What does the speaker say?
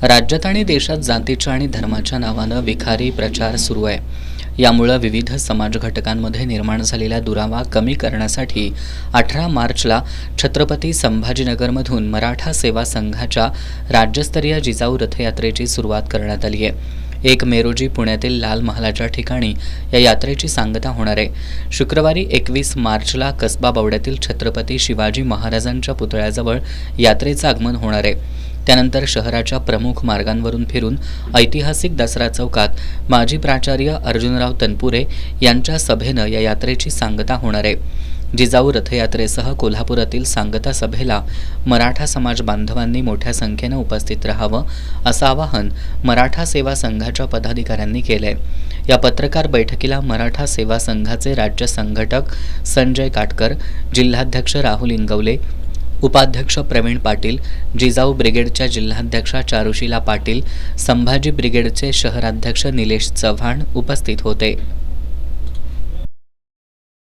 राज्यात आणि देशात जातीच्या आणि धर्माच्या नावानं विखारी प्रचार सुरू आहे. यामुळे विविध समाज घटकांमध्ये निर्माण झालेला दुरावा कमी करण्यासाठी 18 मार्चला छत्रपती संभाजीनगरमधून मराठा सेवा संघाच्या राज्यस्तरीय जिजाऊ रथयात्रेची सुरुवात करण्यात आली आहे. 1 मे रोजी पुण्यातील लाल महालाच्या ठिकाणी या यात्रेची सांगता होणार आहे. शुक्रवारी 21 मार्चला कसबा बावड्यातील छत्रपती शिवाजी महाराजांच्या पुतळ्याजवळ यात्रेचं आगमन होणार आहे. त्यानंतर शहराच्या प्रमुख मार्गांवरून फिरून ऐतिहासिक दसरा चौकात माजी प्राचार्य अर्जुनराव तनपुरे यांच्या सभेनं या यात्रेची सांगता होणार आहे. जिजाऊ रथयात्रेसह कोल्हापुरातील सांगता सभेला मराठा समाज बांधवांनी मोठ्या संख्येनं उपस्थित राहावं असं आवाहन मराठा सेवा संघाच्या पदाधिकाऱ्यांनी केलंय. या पत्रकार बैठकीला मराठा सेवा संघाचे राज्य संघटक संजय काटकर, जिल्हाध्यक्ष राहुल इंगवले, उपाध्यक्ष प्रवीण पाटील, जिजाऊ ब्रिगेडच्या जिल्हाध्यक्षा चारुशीला पाटील, संभाजी ब्रिगेडचे शहराध्यक्ष निलेश चव्हाण उपस्थित होते.